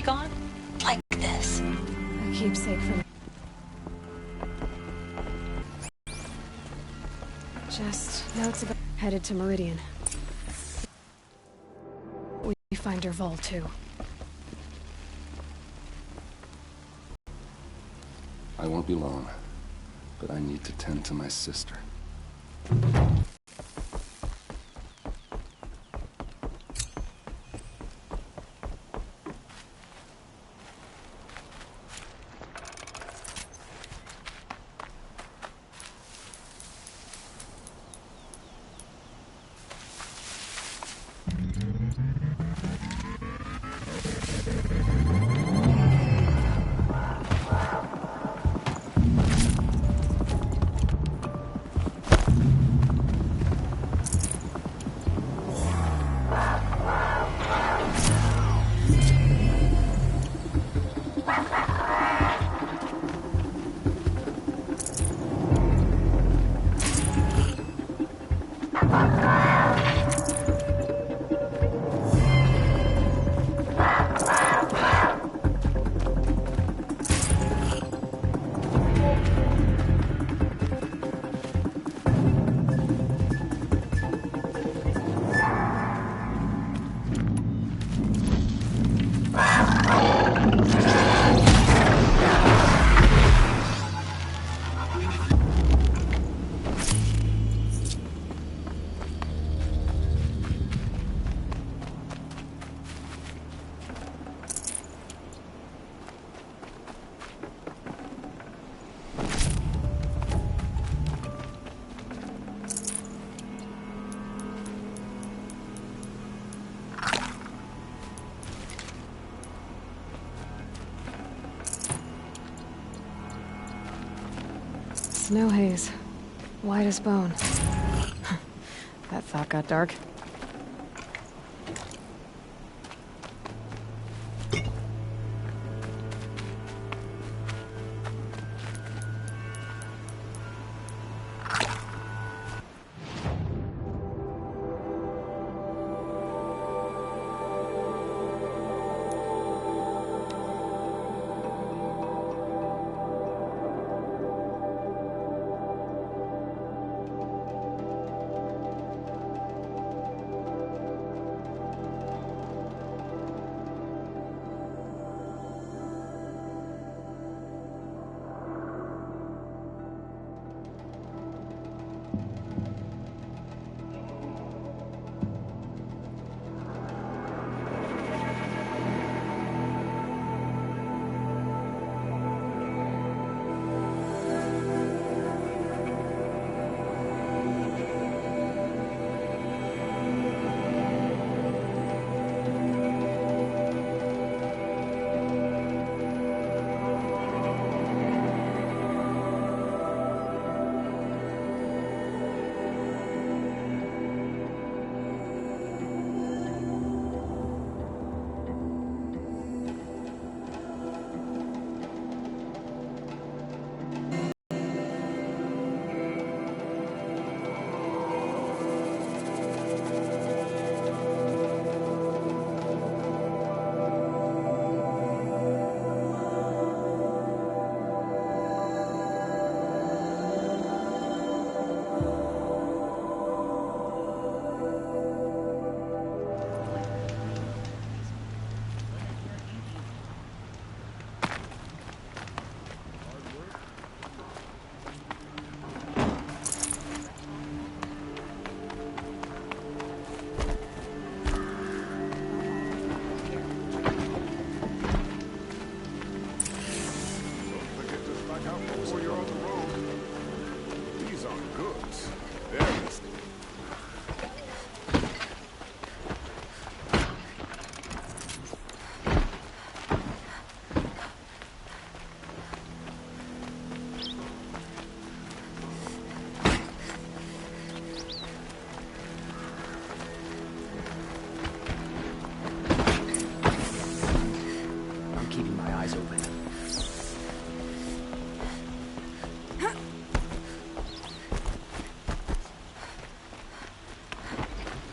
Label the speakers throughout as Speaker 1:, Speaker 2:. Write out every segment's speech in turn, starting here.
Speaker 1: gone? Like this.
Speaker 2: A keepsake from... Just notes about... Headed to Meridian. We find Dervahl, too.
Speaker 3: I won't be long, but I need to tend to my sister.
Speaker 2: Snow haze. White as bone. That thought got dark.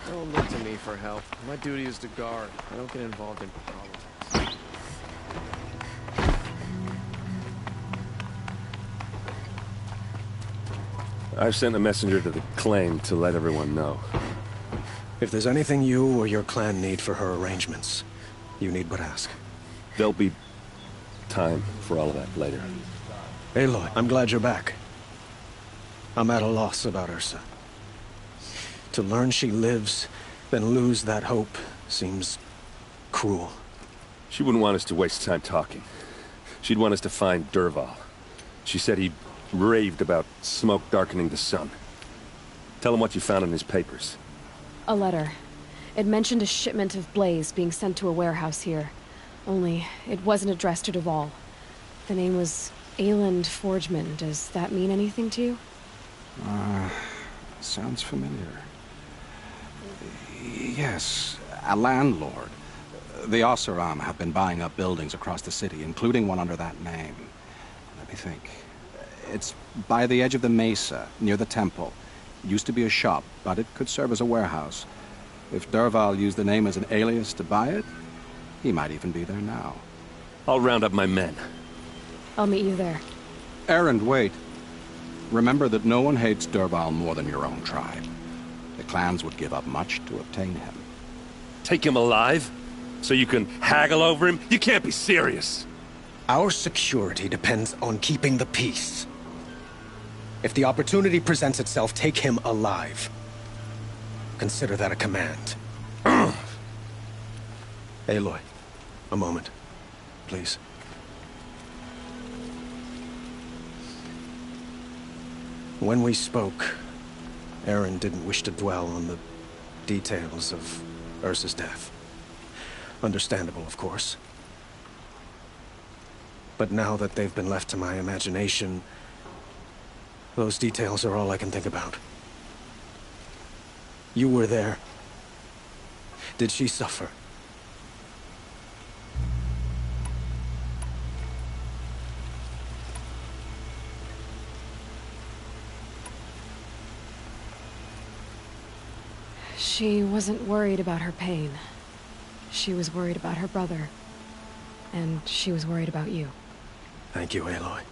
Speaker 4: Don't look to me for help. My duty is to guard. I don't get involved in politics.
Speaker 3: I've sent a messenger to the claim to let everyone know.
Speaker 4: If there's anything you or your clan need for her arrangements, you need but ask.
Speaker 3: There'll be time for all of that later.
Speaker 4: Aloy, I'm glad you're back. I'm at a loss about Ursa. To learn she lives, then lose that hope, seems cruel.
Speaker 3: She wouldn't want us to waste time talking. She'd want us to find Dervahl. She said he raved about smoke darkening the sun. Tell him what you found in his papers.
Speaker 2: A letter. It mentioned a shipment of blaze being sent to a warehouse here. Only, it wasn't addressed to Dervahl. The name was Ayland Forgeman. Does that mean anything to you?
Speaker 5: Sounds familiar. Yes, a landlord. The Oseram have been buying up buildings across the city, including one under that name. Let me think. It's by the edge of the mesa, near the temple. Used to be a shop, but it could serve as a warehouse. If Dervahl used the name as an alias to buy it, he might even be there now.
Speaker 3: I'll round up my men.
Speaker 2: I'll meet you there.
Speaker 5: Erend, wait. Remember that no one hates Dervahl more than your own tribe. The clans would give up much to obtain him.
Speaker 3: Take him alive? So you can haggle over him? You can't be serious.
Speaker 4: Our security depends on keeping the peace. If the opportunity presents itself, take him alive. Consider that a command. Aloy, a moment, please. When we spoke, Erend didn't wish to dwell on the details of Ursa's death. Understandable, of course. But now that they've been left to my imagination, those details are all I can think about. You were there. Did she suffer?
Speaker 2: She wasn't worried about her pain. She was worried about her brother. And she was worried about you.
Speaker 4: Thank you, Aloy.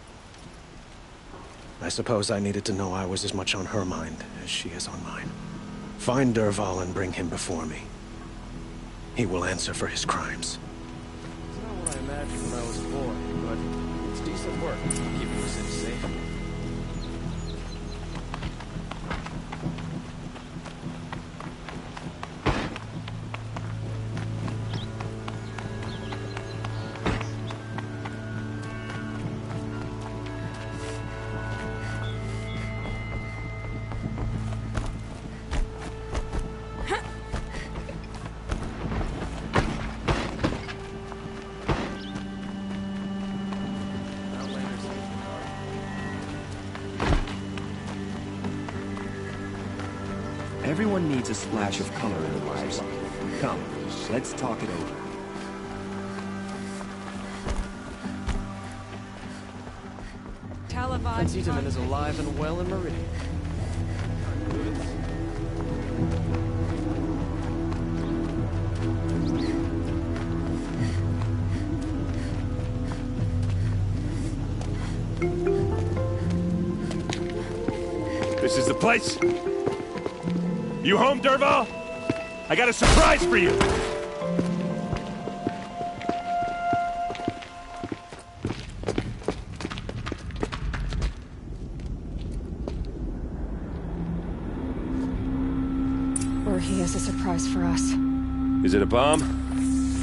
Speaker 4: I suppose I needed to know I was as much on her mind as she is on mine. Find Dervahl and bring him before me. He will answer for his crimes.
Speaker 6: It's not what I imagined when I was a boy, but it's decent work, keeping the city safe.
Speaker 7: Everyone needs a splash of color in their lives. Come, let's talk it over.
Speaker 6: Antietam is alive and well in Meridian.
Speaker 3: This is the place. You home, Dervahl? I got a surprise for you!
Speaker 2: Or he has a surprise for us.
Speaker 3: Is it a bomb?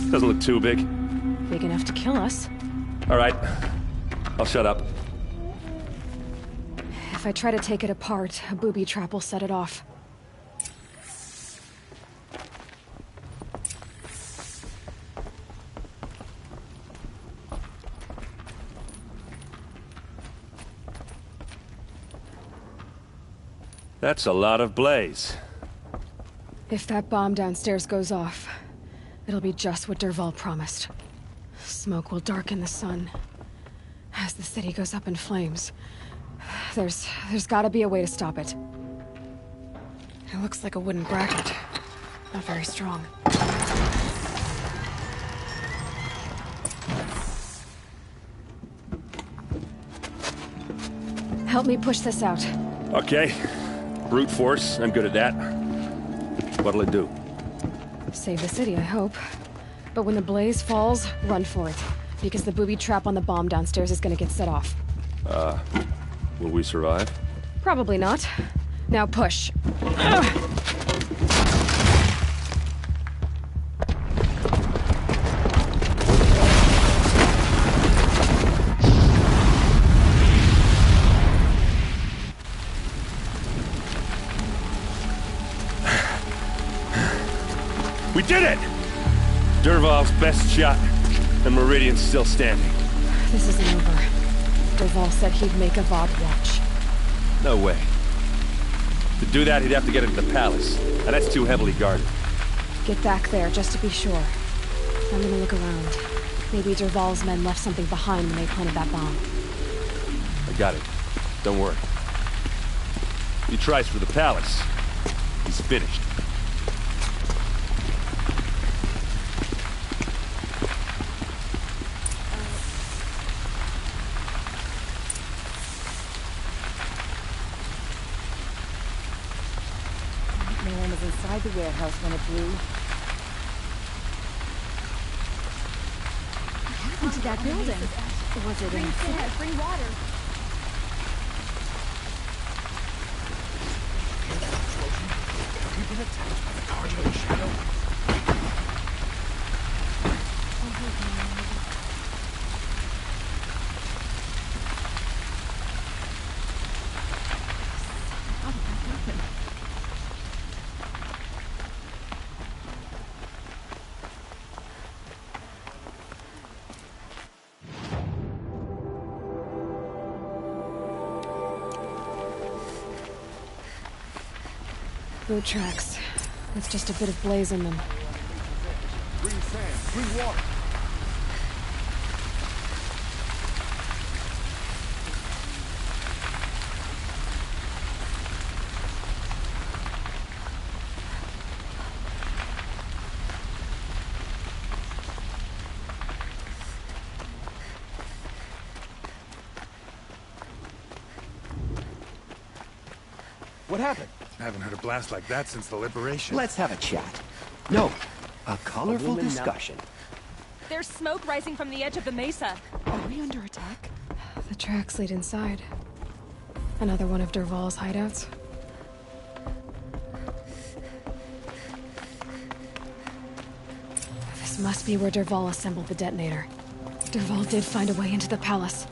Speaker 3: Doesn't look too big.
Speaker 2: Big enough to kill us.
Speaker 3: All right. I'll shut up.
Speaker 2: If I try to take it apart, a booby trap will set it off.
Speaker 3: That's a lot of blaze.
Speaker 2: If that bomb downstairs goes off, it'll be just what Dervahl promised. Smoke will darken the sun. As the city goes up in flames, there's gotta be a way to stop it. It looks like a wooden bracket. Not very strong. Help me push this out.
Speaker 3: Okay. Brute force, I'm good at that. What'll it do?
Speaker 2: Save the city, I hope. But when the blaze falls, run for it. Because the booby trap on the bomb downstairs is gonna get set off.
Speaker 3: Will we survive?
Speaker 2: Probably not. Now push.
Speaker 3: We did it! Dervahl's best shot, and Meridian's still standing.
Speaker 2: This isn't over. Dervahl said he'd make a VOD watch.
Speaker 3: No way. To do that, he'd have to get into the palace, and that's too heavily guarded.
Speaker 2: Get back there, just to be sure. I'm gonna look around. Maybe Dervahl's men left something behind when they planted that bomb.
Speaker 3: I got it. Don't worry. He tries for the palace. He's finished.
Speaker 8: No one was inside the warehouse when it blew. What happened to that building? Was it in? Bring water.
Speaker 2: Boot tracks. With just a bit of blaze in them.
Speaker 6: Bring sand, bring water.
Speaker 9: What happened?
Speaker 10: I haven't heard a blast like that since the liberation.
Speaker 7: Let's have a chat. No, a colorful discussion.
Speaker 1: There's smoke rising from the edge of the mesa.
Speaker 2: Are we under attack? The tracks lead inside. Another one of Dervahl's hideouts. This must be where Dervahl assembled the detonator. Dervahl did find a way into the palace.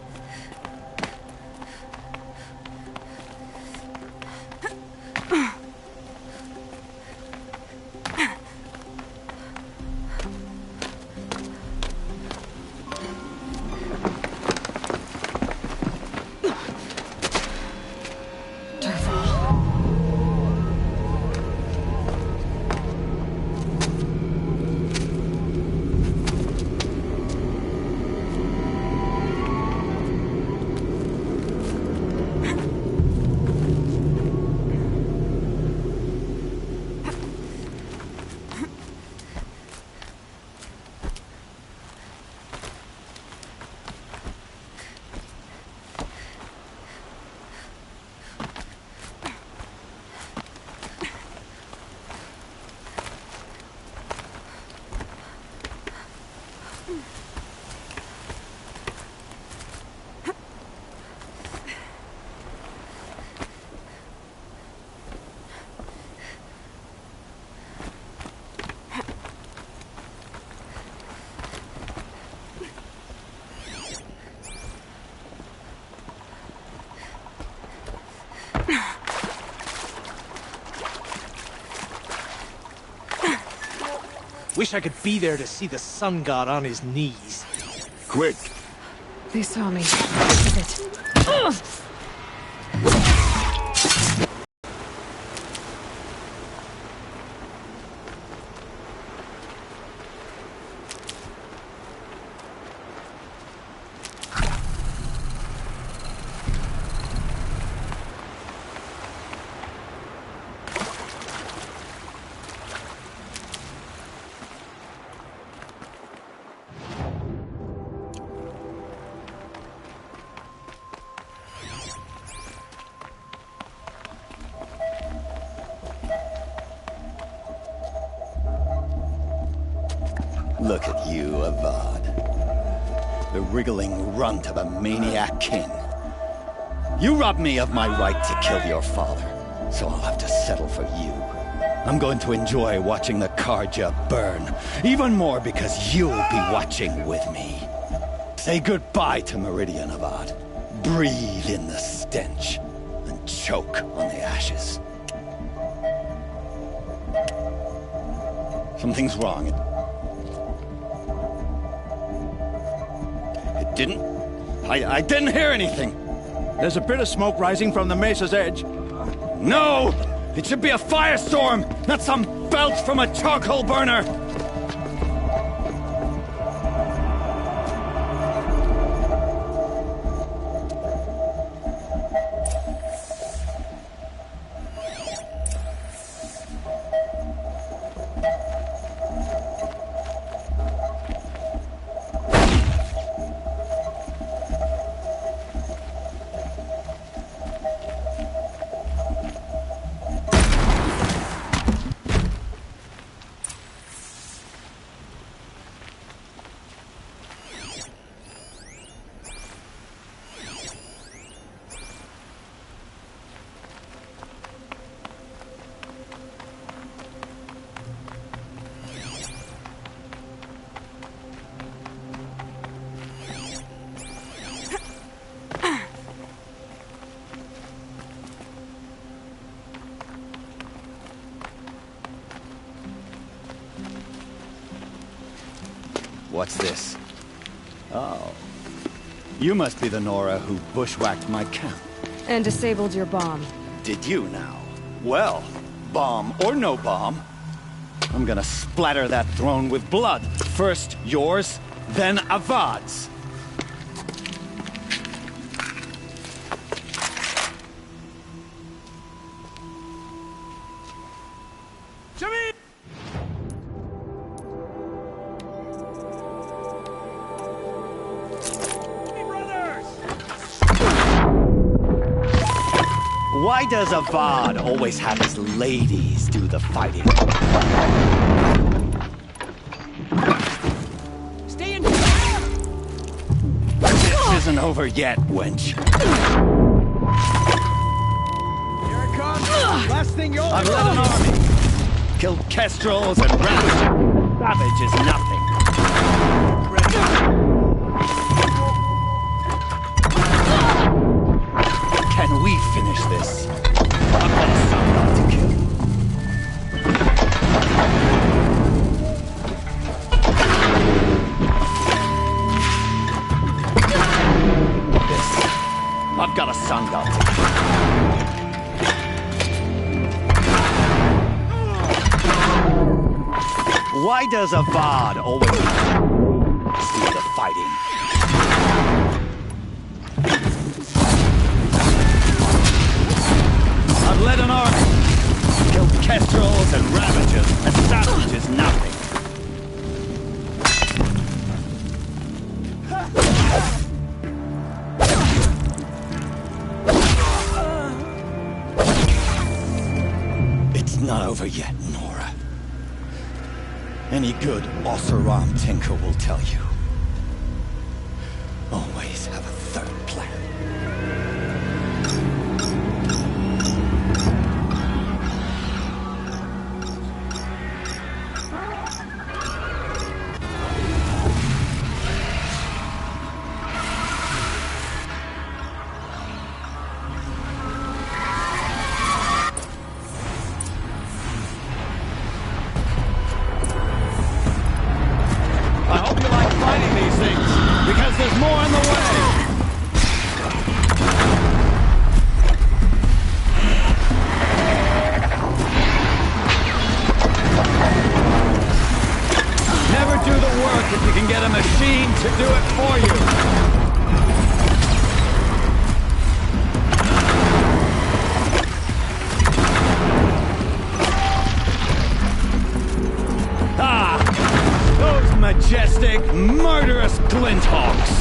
Speaker 9: Wish I could be there to see the sun god on his knees.
Speaker 10: Quick!
Speaker 2: They saw me. This is it. Ugh!
Speaker 11: Look at you, Avad. The wriggling runt of a maniac king. You robbed me of my right to kill your father, so I'll have to settle for you. I'm going to enjoy watching the Carja burn, even more because you'll be watching with me. Say goodbye to Meridian, Avad. Breathe in the stench, and choke on the ashes. Something's wrong. It didn't... I didn't hear anything.
Speaker 12: There's a bit of smoke rising from the mesa's edge.
Speaker 11: No! It should be a firestorm, not some belch from a charcoal burner! What's this? Oh. You must be the Nora who bushwhacked my camp.
Speaker 2: And disabled your bomb.
Speaker 11: Did you now? Well, bomb or no bomb, I'm gonna splatter that throne with blood. First yours, then Avad's. Why does Avad always have his ladies do the fighting?
Speaker 9: Stay in.
Speaker 11: This isn't over yet, wench.
Speaker 12: Here it comes. Last thing you'll
Speaker 11: I've led an army. Killed kestrels and ravaged. Savage is nothing. Can we finish this? I've got a son to kill. This. I've got a Sangha to kill. Why does Avad always see the fighting? I've led an army, killed kestrels and ravagers, and savage is nothing. It's not over yet, Nora. Any good Oseram tinker will tell you. Always have a third plan. There's more in the way! Never do the work if you can get a machine to do it for you! Majestic, murderous Glinthawks!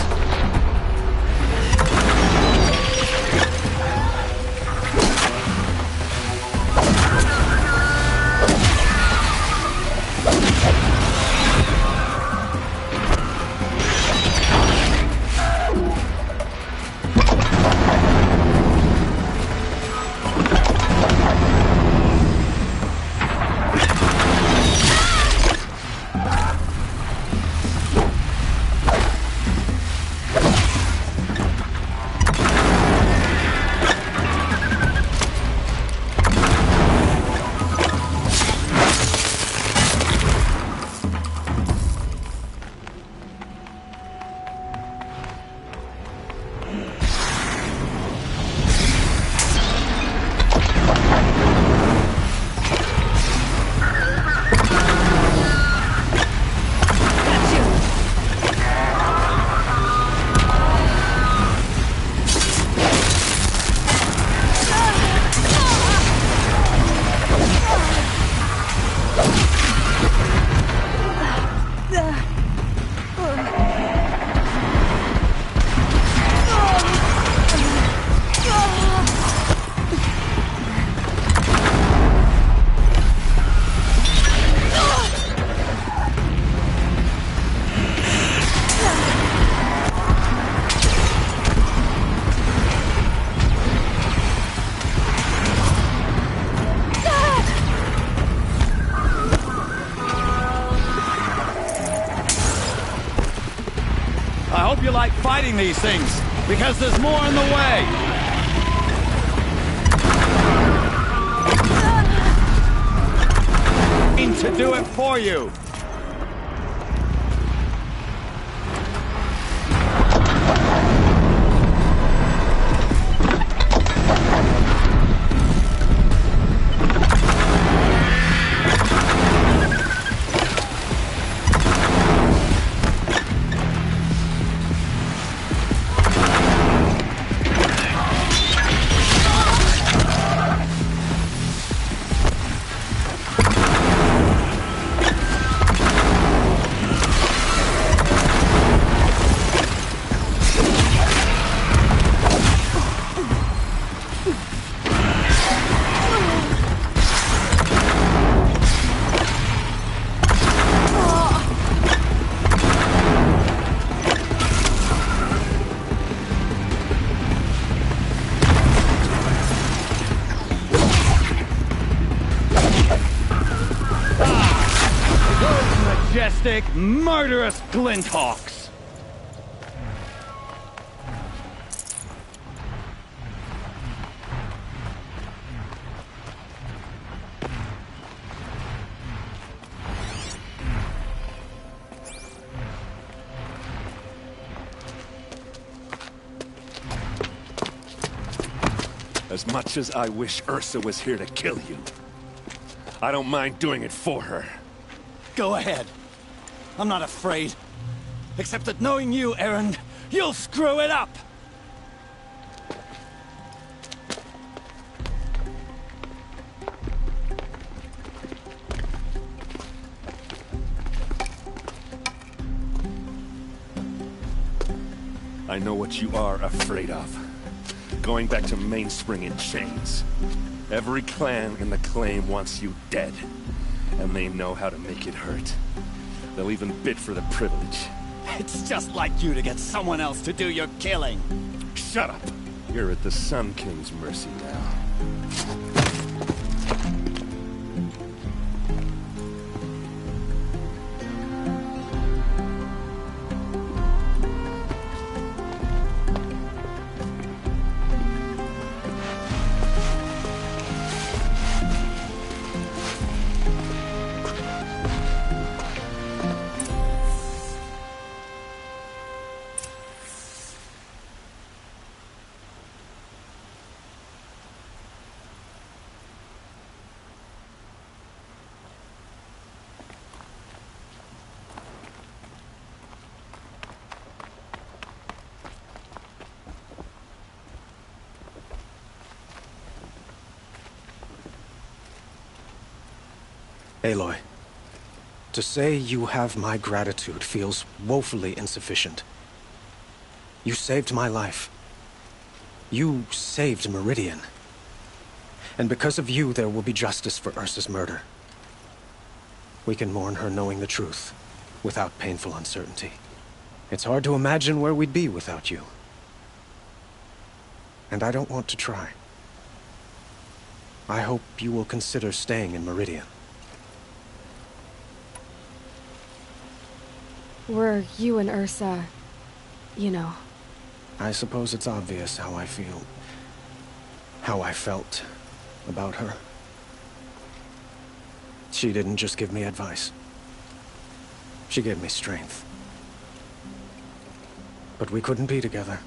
Speaker 12: hope you like fighting these things, because there's more in the way. To do it for you. Murderous Glinthawks!
Speaker 3: As much as I wish Ursa was here to kill you, I don't mind doing it for her.
Speaker 11: Go ahead. I'm not afraid. Except that knowing you, Erend, you'll screw it up!
Speaker 3: I know what you are afraid of. Going back to Mainspring in chains. Every clan in the Claim wants you dead. And they know how to make it hurt. They'll even bid for the privilege.
Speaker 11: It's just like you to get someone else to do your killing.
Speaker 3: Shut up! You're at the Sun King's mercy now.
Speaker 4: Aloy, to say you have my gratitude feels woefully insufficient. You saved my life. You saved Meridian. And because of you, there will be justice for Ursa's murder. We can mourn her knowing the truth, without painful uncertainty. It's hard to imagine where we'd be without you. And I don't want to try. I hope you will consider staying in Meridian.
Speaker 2: Were you and Ursa, you know?
Speaker 4: I suppose it's obvious how I feel. How I felt about her. She didn't just give me advice. She gave me strength. But we couldn't be together.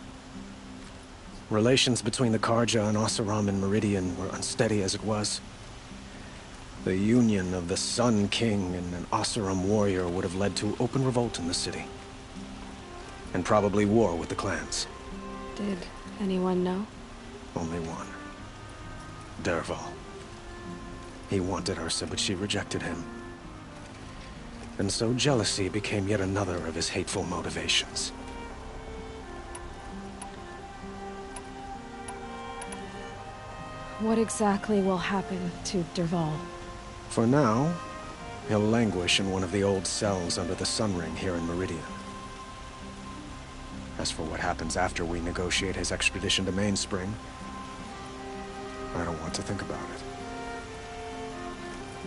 Speaker 4: Relations between the Carja and Oseram and Meridian were unsteady as it was. The union of the Sun King and an Oseram warrior would have led to open revolt in the city. And probably war with the clans.
Speaker 2: Did anyone know?
Speaker 4: Only one. Dervahl. He wanted Ursa, but she rejected him. And so jealousy became yet another of his hateful motivations.
Speaker 2: What exactly will happen to Dervahl?
Speaker 4: For now, he'll languish in one of the old cells under the Sun Ring here in Meridian. As for what happens after we negotiate his extradition to Mainspring, I don't want to think about it.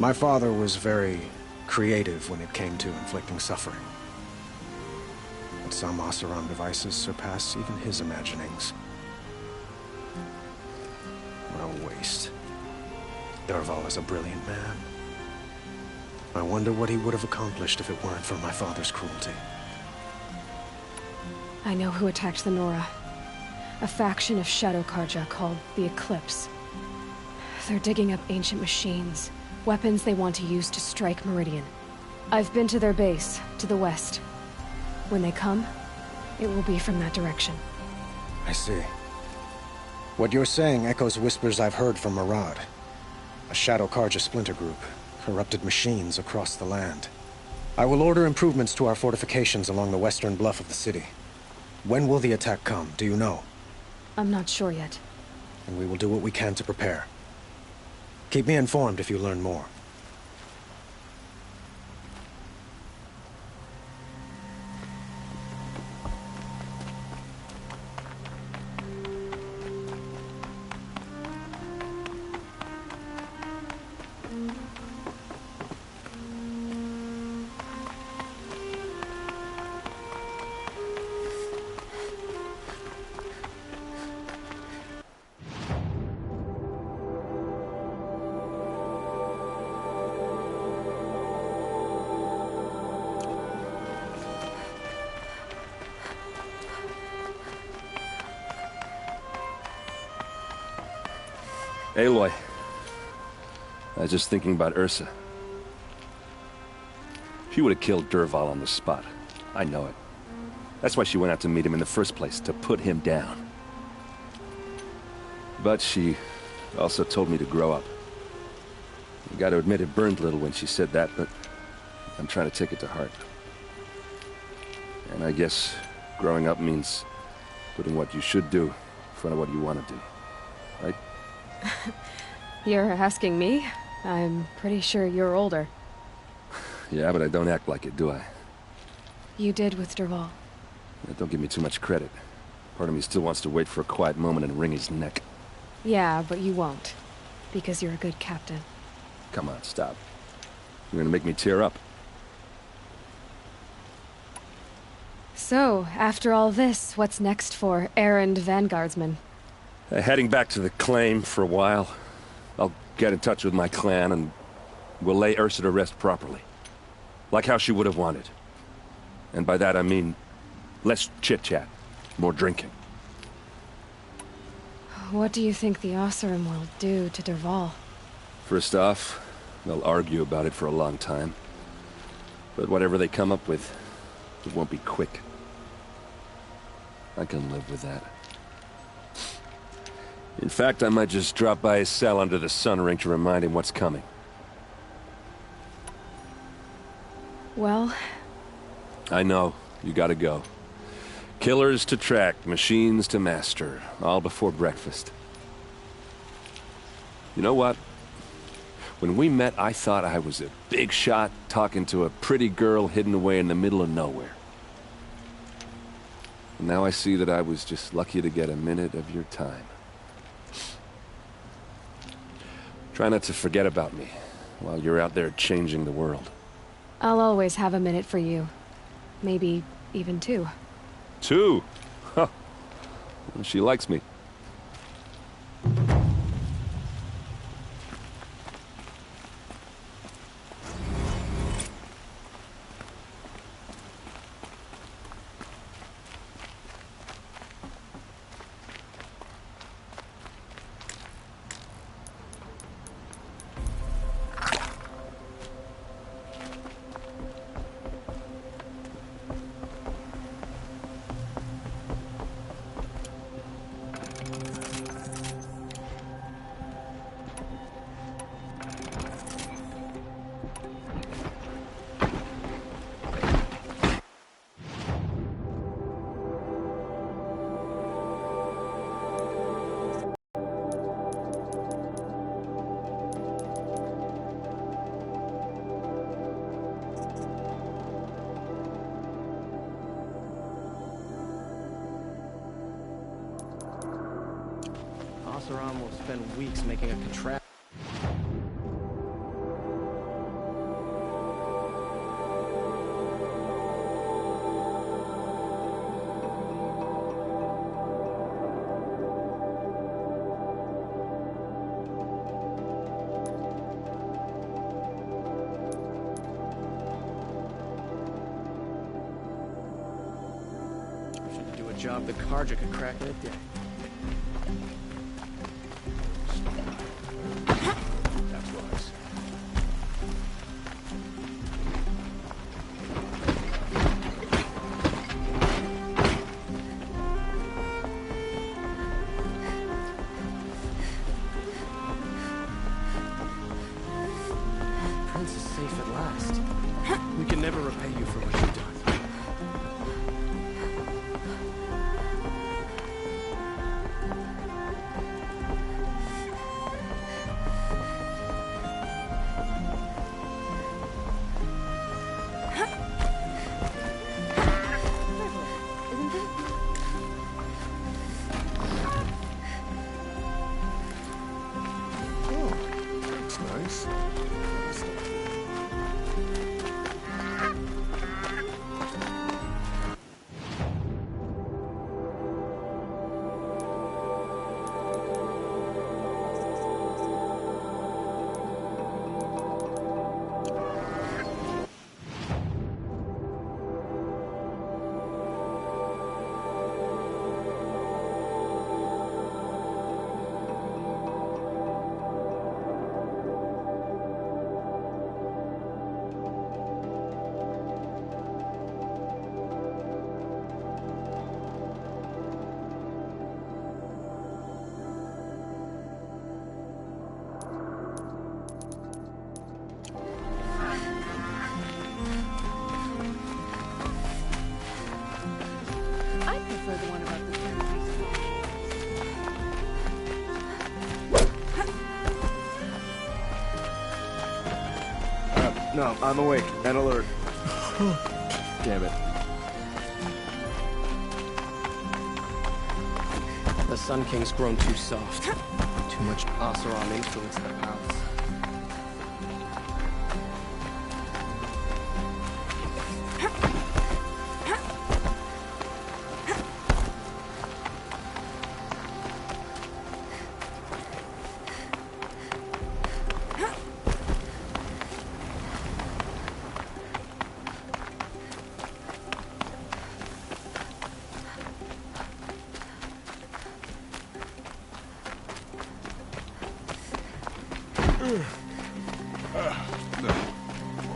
Speaker 4: My father was very creative when it came to inflicting suffering. some Oseram devices surpass even his imaginings. What a waste. Dervahl is a brilliant man. I wonder what he would have accomplished if it weren't for my father's cruelty.
Speaker 2: I know who attacked the Nora. A faction of Shadow Karja called the Eclipse. They're digging up ancient machines, weapons they want to use to strike Meridian. I've been to their base, to the west. When they come, it will be from that direction.
Speaker 4: I see. What you're saying echoes whispers I've heard from Murad. A Shadow Karja splinter group, corrupted machines across the land. I will order improvements to our fortifications along the western bluff of the city. When will the attack come, do you know?
Speaker 2: I'm not sure yet.
Speaker 4: And we will do what we can to prepare. Keep me informed if you learn more.
Speaker 3: Aloy, I was just thinking about Ursa. She would have killed Dervahl on the spot. I know it. That's why she went out to meet him in the first place, to put him down. But she also told me to grow up. You gotta admit it burned a little when she said that, but I'm trying to take it to heart. And I guess growing up means putting what you should do in front of what you want to do, right?
Speaker 2: You're asking me? I'm pretty sure you're older.
Speaker 3: Yeah, but I don't act like it, do I?
Speaker 2: You did with Dervahl.
Speaker 3: Don't give me too much credit. Part of me still wants to wait for a quiet moment and wring his neck.
Speaker 2: Yeah, but you won't. Because you're a good captain.
Speaker 3: Come on, stop. You're gonna make me tear up.
Speaker 2: So, after all this, what's next for errand vanguardsman?
Speaker 3: Heading back to the claim for a while. I'll get in touch with my clan and we'll lay Ursa to rest properly. Like how she would have wanted. And by that I mean less chit-chat, more drinking.
Speaker 2: What do you think the Oseram will do to Dervahl?
Speaker 3: First off, they'll argue about it for a long time. But whatever they come up with, it won't be quick. I can live with that. In fact, I might just drop by his cell under the sun ring to remind him what's coming.
Speaker 2: Well...
Speaker 3: I know. You gotta go. Killers to track, machines to master. All before breakfast. You know what? When we met, I thought I was a big shot talking to a pretty girl hidden away in the middle of nowhere. And now I see that I was just lucky to get a minute of your time. Try not to forget about me while you're out there changing the world.
Speaker 2: I'll always have a minute for you. Maybe even two.
Speaker 3: Two? Huh. Well, she likes me.
Speaker 6: Oseram will spend weeks making a contract. a job the Carja could crack in a day.
Speaker 3: That was.
Speaker 6: Prince is safe at last. We can never repay you for what you've done.
Speaker 3: Nice.
Speaker 8: I prefer the one about the
Speaker 6: No, I'm awake and alert. Damn it. The Sun King's grown too soft. Too much Oseram influence in the palace.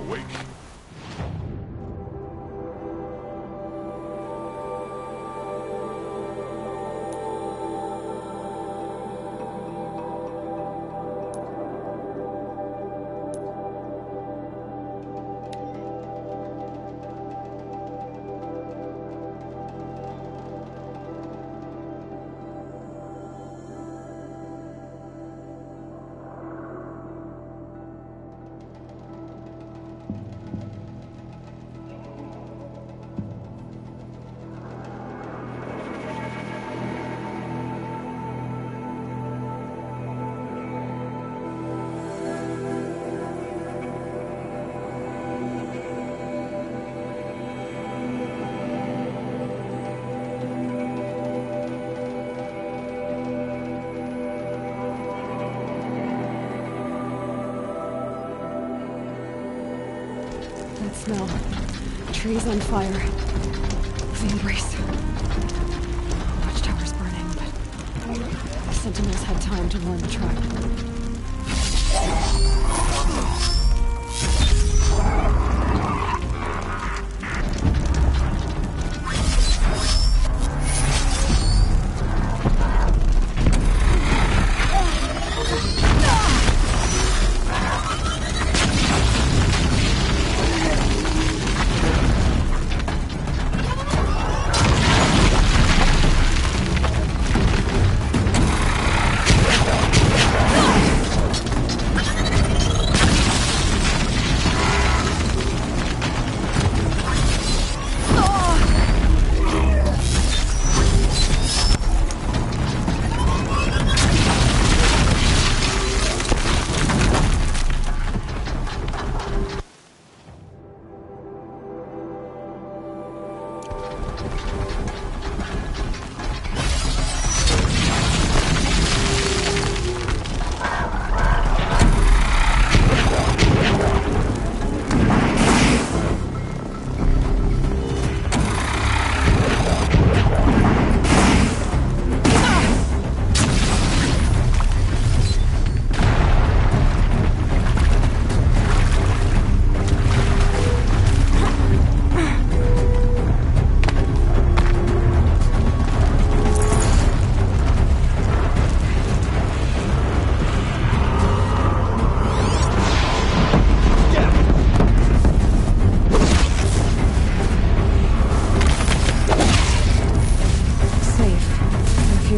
Speaker 3: Awake.
Speaker 2: That smell. Trees on fire. The embrace. Watchtower's burning, but the sentinels had time to warn the tribe.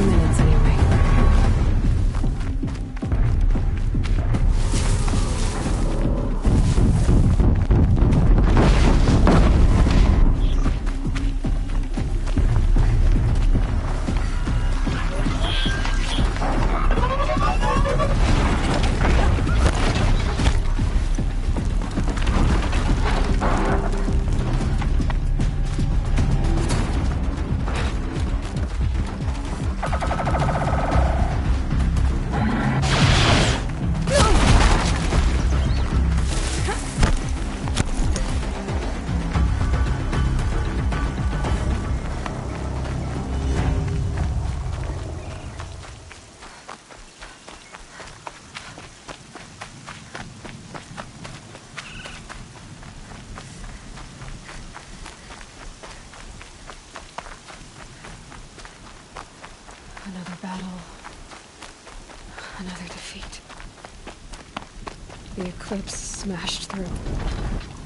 Speaker 2: few minutes anyway. Another battle. Another defeat. The Eclipse smashed through.